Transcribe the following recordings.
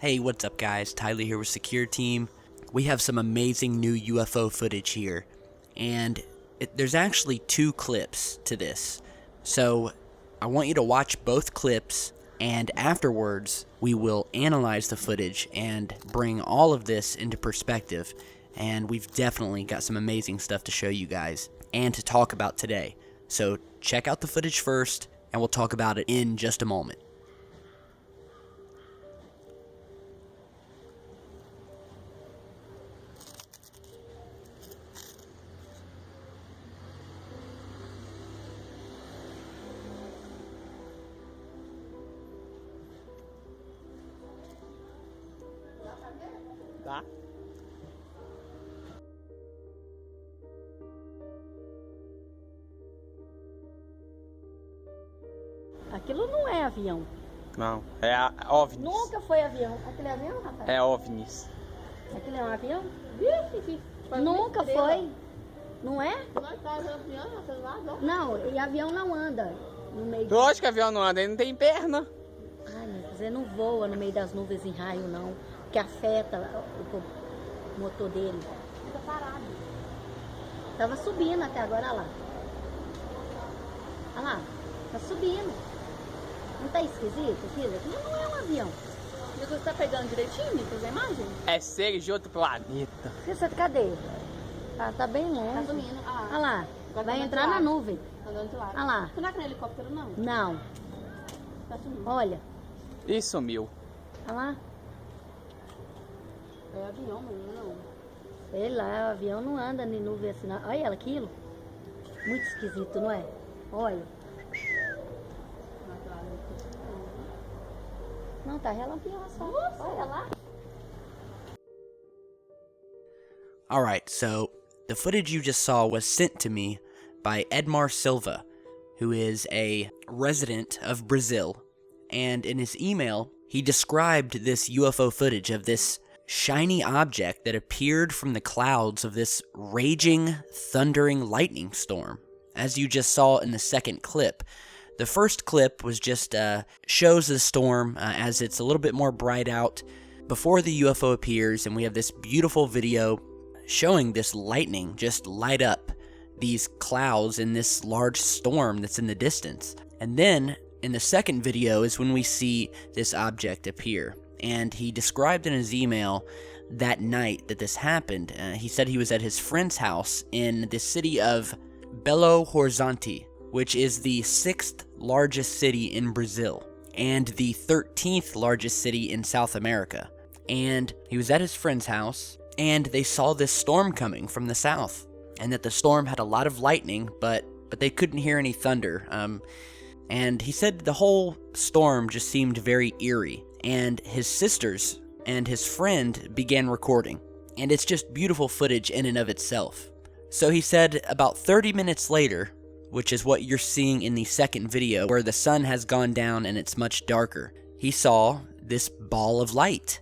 Hey, what's up guys? Tyler here with Secureteam. We have some amazing new UFO footage here, and there's actually two clips to this. So I want you to watch both clips, and afterwards we will analyze the footage and bring all of this into perspective. And we've definitely got some amazing stuff to show you guys and to talk about today. So check out the footage first, and we'll talk about it in just a moment. Tá? Aquilo não é avião. Não, é OVNIs. Nunca foi avião. Aquele é avião, rapaz? É OVNIs. Aquele é um avião? Vixe, Nunca foi. Não é? Nós tá avião, vocês vão. Não, e avião não anda no meio de... Lógico que avião não anda, ele não tem perna. Ai, meu Deus, ele não voa no meio das nuvens em raio, não. Que afeta o motor dele. Fica parado. Tava subindo até agora, olha lá. Olha lá, tá subindo. Não tá esquisito, filho? Aquilo não é um avião. E você tá pegando direitinho, Nicolas, a imagem? É seres de outro planeta. Cadê? Tá bem longe. Tá sumindo. Ah, Olha lá, Agora vai tá entrar de na lado. nuvem. andando de lado. Olha lá. Você não é aquele helicóptero, não? Não, Tá sumindo. olha. E sumiu. Olha lá. É avião mesmo, não. Sei lá, o avião não anda em nuvem assim, não. Olha ela, aquilo. Muito esquisito, não é? Olha. Não, tá relampeando só. Olha lá. Alright, so the footage you just saw was sent to me by Edmar Silva, who is a resident of Brazil. And in his email, he described this UFO footage of this shiny object that appeared from the clouds of this raging, thundering lightning storm, as you just saw in the second clip. The first clip was just shows the storm as it's a little bit more bright out before the UFO appears, and we have this beautiful video showing this lightning just light up these clouds in this large storm that's in the distance. And then in the second video is when we see this object appear. And he described in his email that night that this happened. He said he was at his friend's house in the city of Belo Horizonte, which is the 6th largest city in Brazil and the 13th largest city in South America. And he was at his friend's house, and they saw this storm coming from the south, and that the storm had a lot of lightning, but they couldn't hear any thunder. And he said the whole storm just seemed very eerie, and his sisters and his friend began recording, and it's just beautiful footage in and of itself. So he said about 30 minutes later, which is what you're seeing in the second video, where the sun has gone down and it's much darker, he saw this ball of light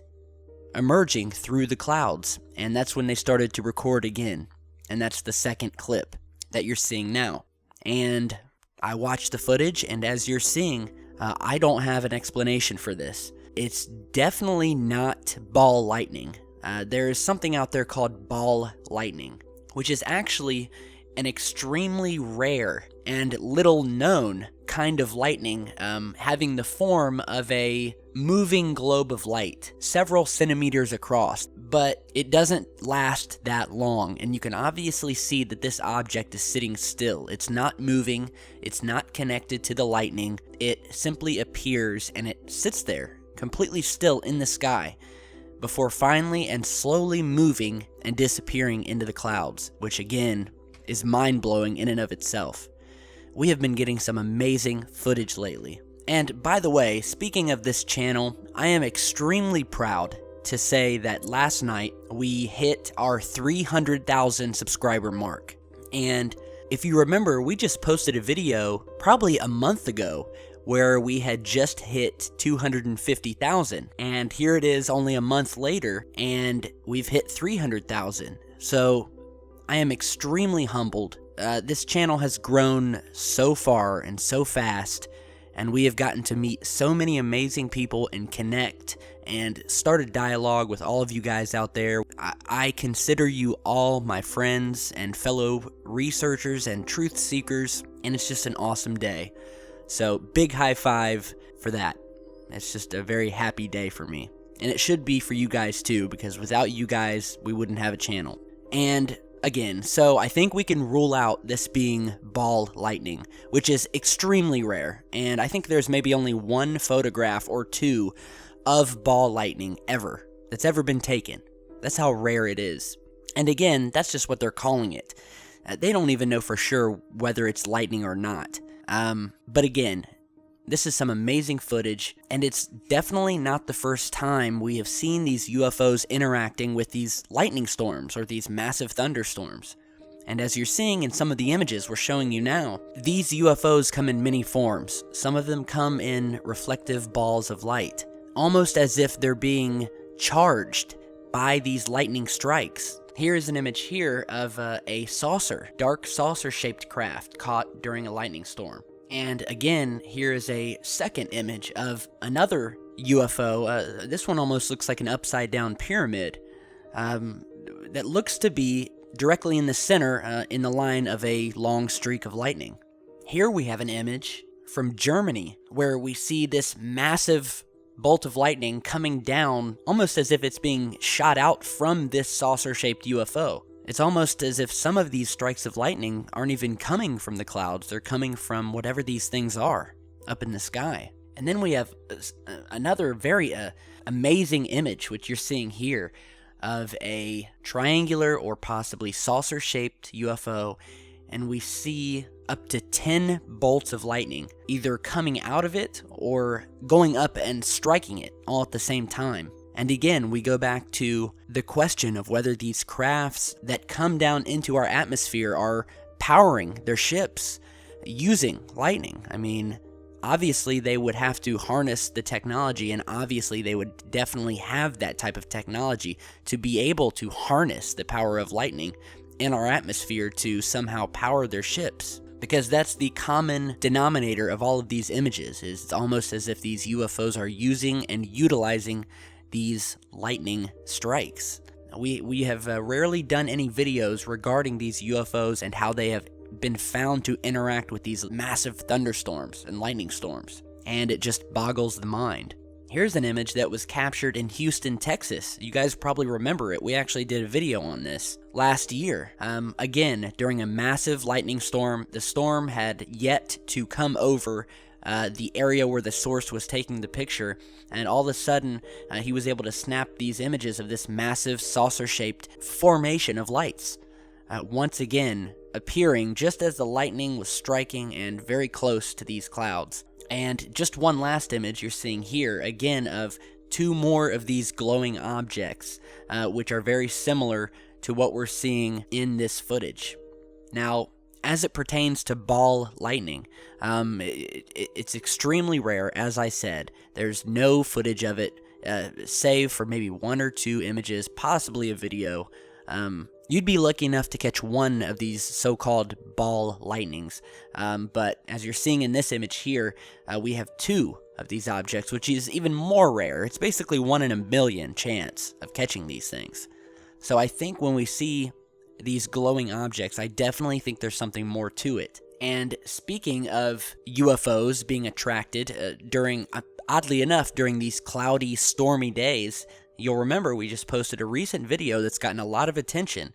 emerging through the clouds, and that's when they started to record again. And that's the second clip that you're seeing now. And I watched the footage, and as you're seeing, I don't have an explanation for this. It's definitely not ball lightning. There is something out there called ball lightning, which is actually an extremely rare and little known kind of lightning, having the form of a moving globe of light, several centimeters across, but it doesn't last that long, and you can obviously see that this object is sitting still. It's not moving, it's not connected to the lightning, it simply appears and it sits there, completely still in the sky, before finally and slowly moving and disappearing into the clouds, which again is mind-blowing in and of itself. We have been getting some amazing footage lately. And by the way, speaking of this channel, I am extremely proud to say that last night we hit our 300,000 subscriber mark. And if you remember, we just posted a video probably a month ago where we had just hit 250,000. And here it is only a month later, and we've hit 300,000. So I am extremely humbled. This channel has grown so far and so fast, and we have gotten to meet so many amazing people and connect and start a dialogue with all of you guys out there. I consider you all my friends and fellow researchers and truth seekers, and it's just an awesome day. So big high five for that. It's just a very happy day for me. And it should be for you guys too, because without you guys, we wouldn't have a channel. And again, so I think we can rule out this being ball lightning, which is extremely rare. And I think there's maybe only one photograph or two of ball lightning ever that's ever been taken. That's how rare it is. And again, that's just what they're calling it. They don't even know for sure whether it's lightning or not. But again, this is some amazing footage, and it's definitely not the first time we have seen these UFOs interacting with these lightning storms or these massive thunderstorms. And as you're seeing in some of the images we're showing you now, these UFOs come in many forms. Some of them come in reflective balls of light, almost as if they're being charged by these lightning strikes. Here is an image here of a saucer, dark saucer-shaped craft caught during a lightning storm. And again, here is a second image of another UFO. This one almost looks like an upside-down pyramid that looks to be directly in the center in the line of a long streak of lightning. Here we have an image from Germany where we see this massive bolt of lightning coming down almost as if it's being shot out from this saucer-shaped UFO. It's almost as if some of these strikes of lightning aren't even coming from the clouds. They're coming from whatever these things are up in the sky. And then we have another very amazing image, which you're seeing here, of a triangular or possibly saucer-shaped UFO, and we see up to 10 bolts of lightning either coming out of it or going up and striking it all at the same time. And again, we go back to the question of whether these crafts that come down into our atmosphere are powering their ships using lightning. I mean, obviously they would have to harness the technology, and obviously they would definitely have that type of technology to be able to harness the power of lightning in our atmosphere to somehow power their ships. Because that's the common denominator of all of these images, is it's almost as if these UFOs are using and utilizing these lightning strikes. We have rarely done any videos regarding these UFOs and how they have been found to interact with these massive thunderstorms and lightning storms, and it just boggles the mind. Here's an image that was captured in Houston, Texas. You guys probably remember it. We actually did a video on this last year. Again, during a massive lightning storm, the storm had yet to come over the area where the source was taking the picture, and all of a sudden he was able to snap these images of this massive saucer-shaped formation of lights, once again appearing just as the lightning was striking and very close to these clouds. And just one last image you're seeing here, again, of two more of these glowing objects, which are very similar to what we're seeing in this footage. Now, as it pertains to ball lightning, it's extremely rare, as I said. There's no footage of it, save for maybe one or two images, possibly a video. You'd be lucky enough to catch one of these so-called ball lightnings, but as you're seeing in this image here, we have two of these objects, which is even more rare. It's basically 1 in a million chance of catching these things. So I think when we see these glowing objects, I definitely think there's something more to it. And speaking of UFOs being attracted during, oddly enough, during these cloudy, stormy days, you'll remember we just posted a recent video that's gotten a lot of attention,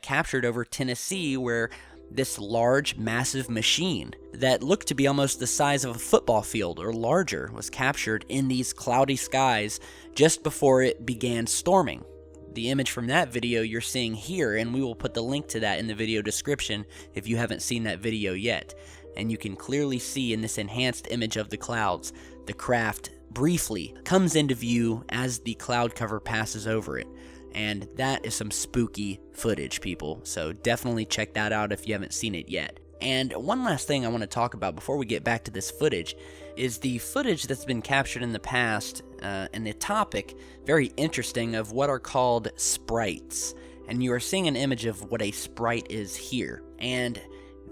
captured over Tennessee, where this large, massive machine that looked to be almost the size of a football field or larger was captured in these cloudy skies just before it began storming. The image from that video you're seeing here, and we will put the link to that in the video description if you haven't seen that video yet. And you can clearly see in this enhanced image of the clouds, the craft briefly comes into view as the cloud cover passes over it. And that is some spooky footage, people. So definitely check that out if you haven't seen it yet. And one last thing I want to talk about before we get back to this footage is the footage that's been captured in the past, and the topic, very interesting, of what are called sprites. And you are seeing an image of what a sprite is here. And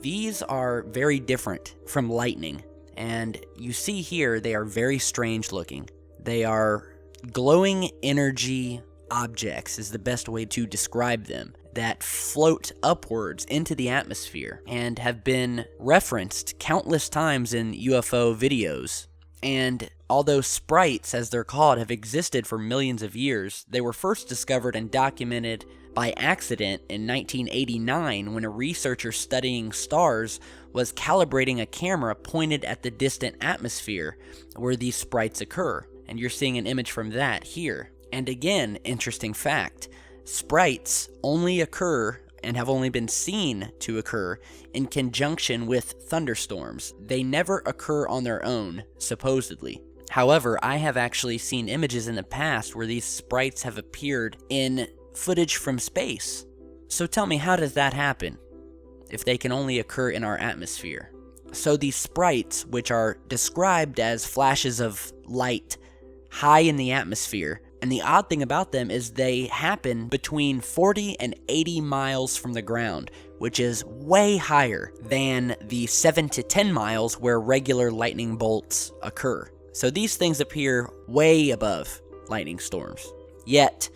these are very different from lightning. And you see here, they are very strange looking. They are glowing energy objects is the best way to describe them, that float upwards into the atmosphere and have been referenced countless times in UFO videos. And although sprites, as they're called, have existed for millions of years, they were first discovered and documented by accident in 1989 when a researcher studying stars was calibrating a camera pointed at the distant atmosphere where these sprites occur. And you're seeing an image from that here. And again, interesting fact, sprites only occur and have only been seen to occur in conjunction with thunderstorms. They never occur on their own, supposedly. However, I have actually seen images in the past where these sprites have appeared in footage from space. So tell me, how does that happen if they can only occur in our atmosphere? So these sprites, which are described as flashes of light high in the atmosphere, and the odd thing about them is they happen between 40 and 80 miles from the ground, which is way higher than the 7 to 10 miles where regular lightning bolts occur. So these things appear way above lightning storms. Yet,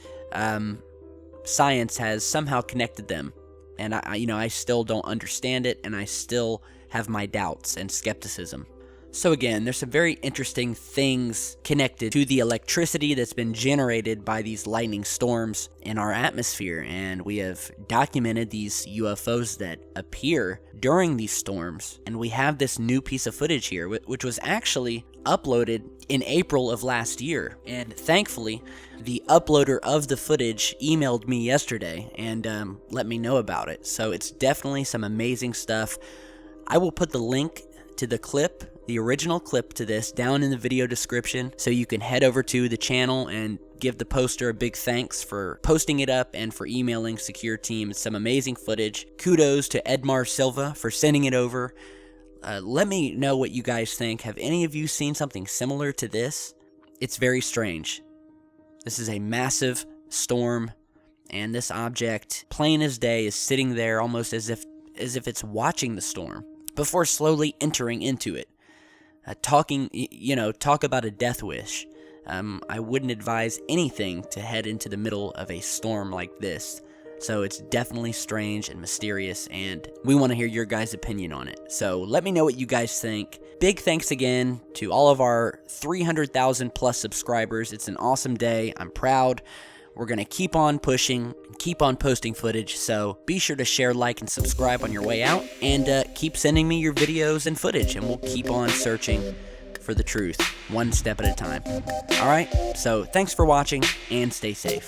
science has somehow connected them, and I still don't understand it, and I still have my doubts and skepticism. So again, there's some very interesting things connected to the electricity that's been generated by these lightning storms in our atmosphere, and we have documented these UFOs that appear during these storms, and we have this new piece of footage here, which was actually uploaded in April of last year, and thankfully, the uploader of the footage emailed me yesterday and let me know about it, so it's definitely some amazing stuff. I will put the link to the clip, the original clip to this, down in the video description, so you can head over to the channel and give the poster a big thanks for posting it up and for emailing Secureteam. It's some amazing footage. Kudos to Edmar Silva for sending it over. Let me know what you guys think. Have any of you seen something similar to this? It's very strange. This is a massive storm, and this object, plain as day, is sitting there almost as if it's watching the storm before slowly entering into it. Talk about a death wish. I wouldn't advise anything to head into the middle of a storm like this. So it's definitely strange and mysterious, and we want to hear your guys' opinion on it. So let me know what you guys think. Big thanks again to all of our 300,000 plus subscribers. It's an awesome day. I'm proud. We're going to keep on pushing, keep on posting footage, so be sure to share, like, and subscribe on your way out, and keep sending me your videos and footage, and we'll keep on searching for the truth, one step at a time. Alright, so thanks for watching, and stay safe.